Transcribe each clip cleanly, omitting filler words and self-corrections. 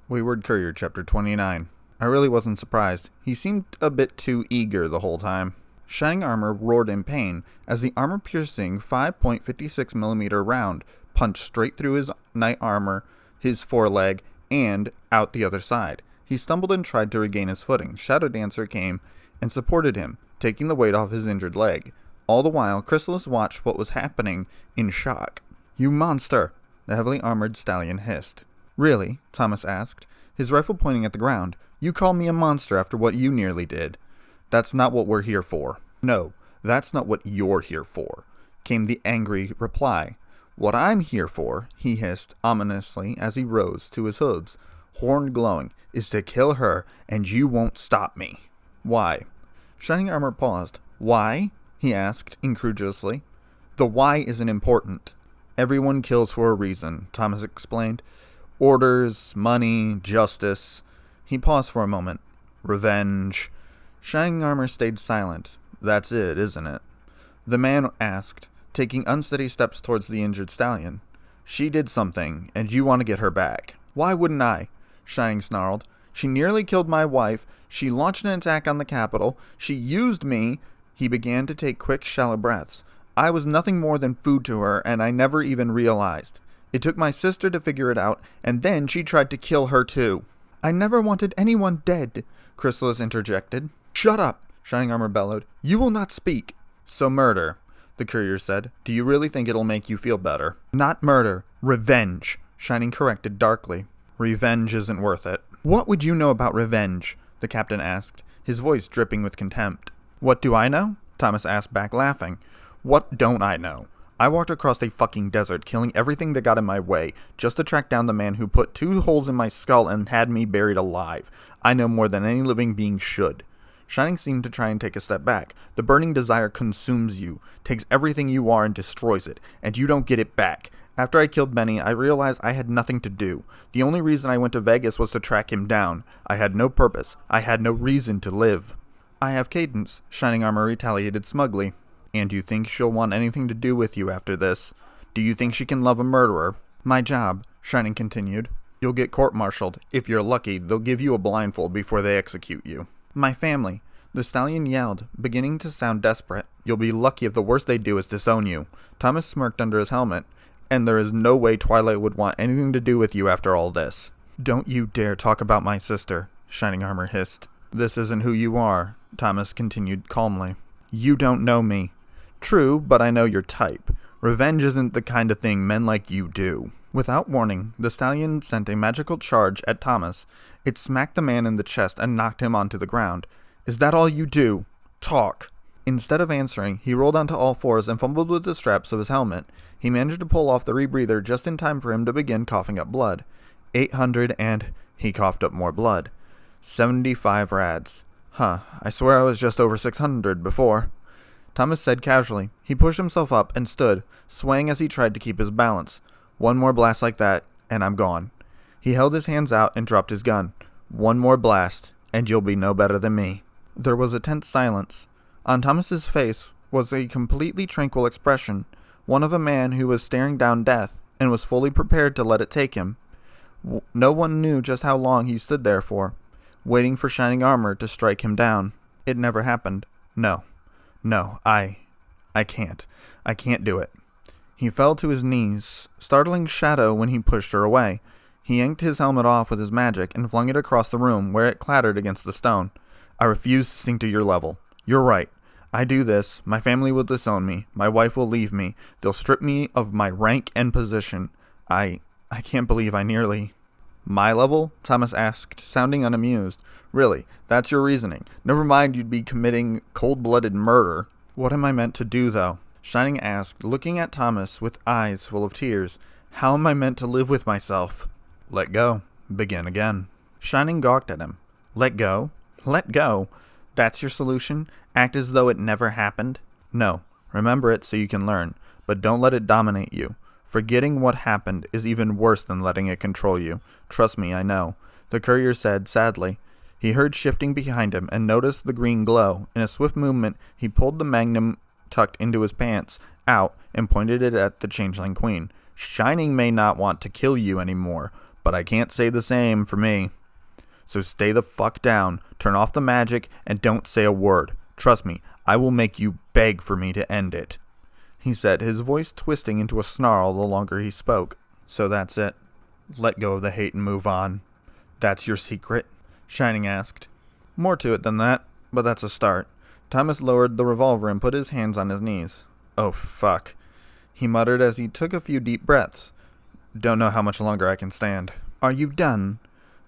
Wayward Courier Chapter 29. I really wasn't surprised. He seemed a bit too eager the whole time. Shining Armor roared in pain as the armor-piercing 5.56mm round punched straight through his knight armor, his foreleg, and out the other side. He stumbled and tried to regain his footing. Shadow Dancer came and supported him, taking the weight off his injured leg. All the while, Chrysalis watched what was happening in shock. "You monster!" the heavily armored stallion hissed. "Really?" Thomas asked, his rifle pointing at the ground. "You call me a monster after what you nearly did? That's not what we're here for." "No, that's not what you're here for," came the angry reply. "What I'm here for," he hissed ominously as he rose to his hooves, horn glowing, "is to kill her, and you won't stop me." "Why?" Shining Armor paused. "Why?" he asked incredulously. "The why isn't important. Everyone kills for a reason," Thomas explained. "Orders, money, justice." He paused for a moment. "Revenge." Shining Armor stayed silent. "That's it, isn't it?" The man asked, taking unsteady steps towards the injured stallion. "She did something, and you want to get her back." "Why wouldn't I?" Shining snarled. "She nearly killed my wife. She launched an attack on the Capitol. She used me." He began to take quick, shallow breaths. "I was nothing more than food to her, and I never even realized. It took my sister to figure it out, and then she tried to kill her too." "I never wanted anyone dead," Chrysalis interjected. "Shut up," Shining Armor bellowed. "You will not speak." "So murder," the courier said. "Do you really think it'll make you feel better?" "Not murder. Revenge," Shining corrected darkly. "Revenge isn't worth it." "What would you know about revenge?" the captain asked, his voice dripping with contempt. "What do I know?" Thomas asked back, laughing. "What don't I know? I walked across a fucking desert, killing everything that got in my way, just to track down the man who put 2 holes in my skull and had me buried alive. I know more than any living being should." Shining seemed to try and take a step back. "The burning desire consumes you, takes everything you are and destroys it, and you don't get it back. After I killed Benny, I realized I had nothing to do. The only reason I went to Vegas was to track him down. I had no purpose. I had no reason to live." "I have Cadence," Shining Armor retaliated smugly. "And you think she'll want anything to do with you after this? Do you think she can love a murderer?" "My job," Shining continued. "You'll get court-martialed. If you're lucky, they'll give you a blindfold before they execute you." "My family," the stallion yelled, beginning to sound desperate. "You'll be lucky if the worst they do is disown you." Thomas smirked under his helmet. "And there is no way Twilight would want anything to do with you after all this." "Don't you dare talk about my sister," Shining Armor hissed. "This isn't who you are," Thomas continued calmly. "You don't know me." "True, but I know your type. Revenge isn't the kind of thing men like you do." Without warning, the stallion sent a magical charge at Thomas. It smacked the man in the chest and knocked him onto the ground. "Is that all you do? Talk." Instead of answering, he rolled onto all fours and fumbled with the straps of his helmet. He managed to pull off the rebreather just in time for him to begin coughing up blood. 800 and... he coughed up more blood. 75 rads. "Huh, I swear I was just over 600 before." Thomas said casually. He pushed himself up and stood, swaying as he tried to keep his balance. "One more blast like that, and I'm gone." He held his hands out and dropped his gun. "One more blast, and you'll be no better than me." There was a tense silence. On Thomas's face was a completely tranquil expression, one of a man who was staring down death and was fully prepared to let it take him. No one knew just how long he stood there for, waiting for Shining Armor to strike him down. It never happened. No, I can't. I can't do it." He fell to his knees, startling Shadow when he pushed her away. He yanked his helmet off with his magic and flung it across the room, where it clattered against the stone. "I refuse to sink to your level. You're right. I do this, my family will disown me, my wife will leave me, they'll strip me of my rank and position. I can't believe I nearly..." "My level?" Thomas asked, sounding unamused. "Really, that's your reasoning? Never mind you'd be committing cold-blooded murder." "What am I meant to do, though?" Shining asked, looking at Thomas with eyes full of tears. "How am I meant to live with myself?" "Let go. Begin again." Shining gawked at him. "Let go? Let go? That's your solution? Act as though it never happened?" "No. Remember it so you can learn, but don't let it dominate you. Forgetting what happened is even worse than letting it control you. Trust me, I know," the courier said sadly. He heard shifting behind him and noticed the green glow. In a swift movement, he pulled the magnum tucked into his pants out and pointed it at the changeling queen. "Shining may not want to kill you anymore, but I can't say the same for me. So stay the fuck down, turn off the magic, and don't say a word. Trust me, I will make you beg for me to end it," he said, his voice twisting into a snarl the longer he spoke. "So that's it. Let go of the hate and move on. That's your secret?" Shining asked. "More to it than that, but that's a start." Thomas lowered the revolver and put his hands on his knees. "Oh, fuck," he muttered as he took a few deep breaths. "Don't know how much longer I can stand." "Are you done?"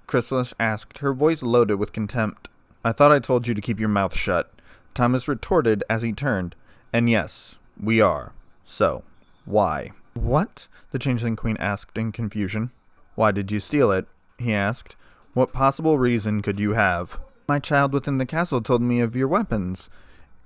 Chrysalis asked, her voice loaded with contempt. "I thought I told you to keep your mouth shut," Thomas retorted as he turned. "And yes, we are. So, why?" "What?" the Changeling Queen asked in confusion. "Why did you steal it?" he asked. "What possible reason could you have?" "My child within the castle told me of your weapons,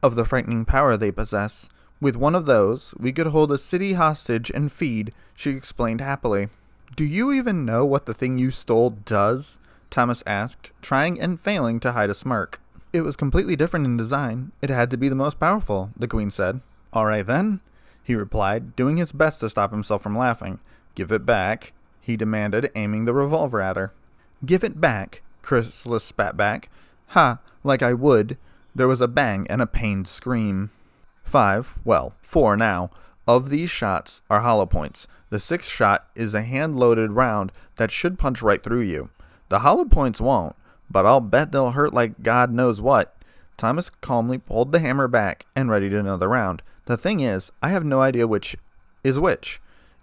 of the frightening power they possess. With one of those, we could hold a city hostage and feed," she explained happily. "Do you even know what the thing you stole does?" Thomas asked, trying and failing to hide a smirk. "It was completely different in design. It had to be the most powerful," the Queen said. "All right then," he replied, doing his best to stop himself from laughing. "Give it back," he demanded, aiming the revolver at her. "Give it back," Chrysalis spat back. "Ha, like I would." There was a bang and a pained scream. 4 now, of these shots are hollow points. The 6th shot is a hand-loaded round that should punch right through you. The hollow points won't, but I'll bet they'll hurt like God knows what. Thomas calmly pulled the hammer back and readied another round. The thing is, I have no idea which is which.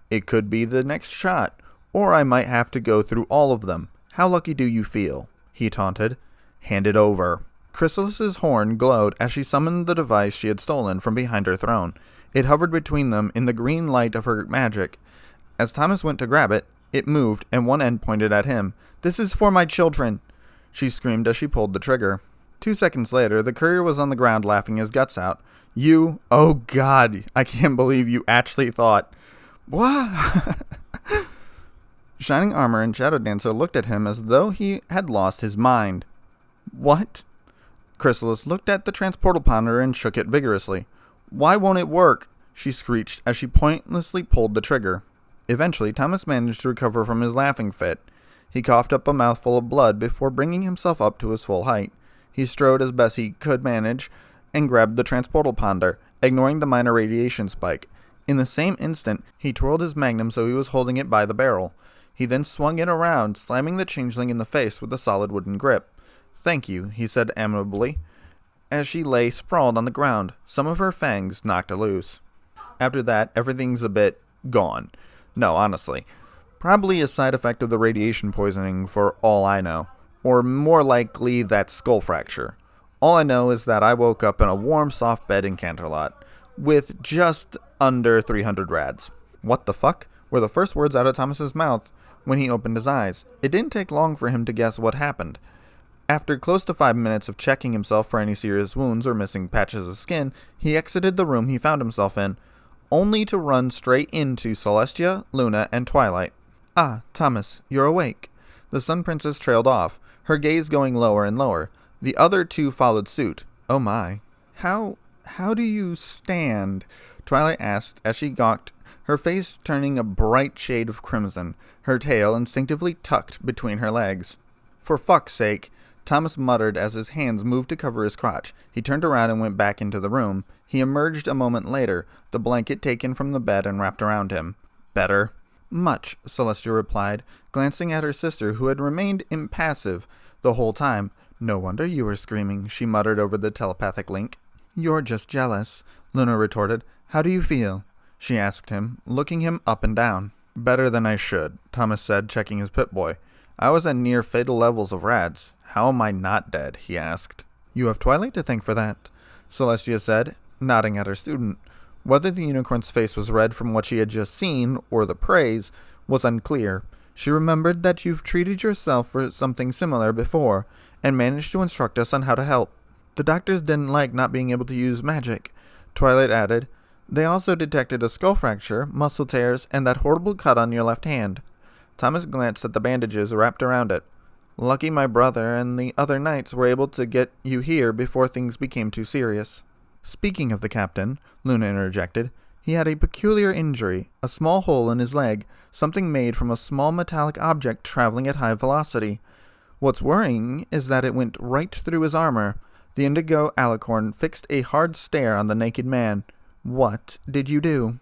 It could be the next shot, or I might have to go through all of them. How lucky do you feel?" he taunted. "Hand it over." Chrysalis's horn glowed as she summoned the device she had stolen from behind her throne. It hovered between them in the green light of her magic. As Thomas went to grab it, it moved and one end pointed at him. "This is for my children," she screamed as she pulled the trigger. 2 seconds later, the courier was on the ground laughing his guts out. Oh God, I can't believe you actually thought." "What?" Shining Armor and Shadow Dancer looked at him as though he had lost his mind. "What?" Chrysalis looked at the transportal pounder and shook it vigorously. "Why won't it work?" she screeched as she pointlessly pulled the trigger. Eventually, Thomas managed to recover from his laughing fit. He coughed up a mouthful of blood before bringing himself up to his full height. He strode as best he could manage and grabbed the transportal pounder, ignoring the minor radiation spike. In the same instant, he twirled his magnum so he was holding it by the barrel. He then swung it around, slamming the changeling in the face with a solid wooden grip. "Thank you," he said amiably, as she lay sprawled on the ground, some of her fangs knocked loose. After that, everything's a bit gone. No, honestly. Probably a side effect of the radiation poisoning for all I know. Or more likely that skull fracture. All I know is that I woke up in a warm, soft bed in Canterlot, with just under 300 rads. "What the fuck?" were the first words out of Thomas's mouth when he opened his eyes. It didn't take long for him to guess what happened. After close to 5 minutes of checking himself for any serious wounds or missing patches of skin, he exited the room he found himself in, only to run straight into Celestia, Luna, and Twilight. "Ah, Thomas, you're awake." The Sun Princess trailed off, her gaze going lower and lower. The other two followed suit. "Oh my. How do you stand?" Twilight asked as she gawked, her face turning a bright shade of crimson, her tail instinctively tucked between her legs. "For fuck's sake," Thomas muttered as his hands moved to cover his crotch. He turned around and went back into the room. He emerged a moment later, the blanket taken from the bed and wrapped around him. "Better?" "Much," Celestia replied, glancing at her sister, who had remained impassive the whole time. "No wonder you were screaming," she muttered over the telepathic link. "You're just jealous," Luna retorted. "How do you feel?" she asked him, looking him up and down. "Better than I should," Thomas said, checking his Pip-Boy. "I was at near fatal levels of rads. How am I not dead?" he asked. "You have Twilight to thank for that," Celestia said, nodding at her student. Whether the unicorn's face was red from what she had just seen, or the praise, was unclear. She remembered that you've treated yourself for something similar before, and managed to instruct us on how to help. The doctors didn't like not being able to use magic," Twilight added. "They also detected a skull fracture, muscle tears, and that horrible cut on your left hand." Thomas glanced at the bandages wrapped around it. "Lucky my brother and the other knights were able to get you here before things became too serious." "Speaking of the captain," Luna interjected, He had a peculiar injury, a small hole in his leg, something made from a small metallic object traveling at high velocity. What's worrying is that it went right through his armor. The indigo alicorn fixed a hard stare on the naked man. What did you do?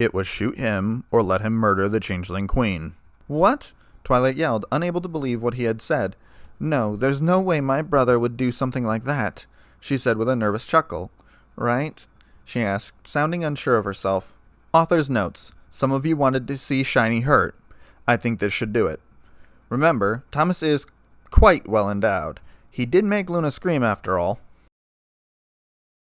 It was shoot him or let him murder the changeling queen. What? Twilight yelled, unable to believe what he had said. No, there's no way my brother would do something like that, she said with a nervous chuckle. Right? She asked, sounding unsure of herself. Author's notes. Some of you wanted to see Shiny hurt. I think this should do it. Remember, Thomas is quite well endowed. He did make Luna scream after all.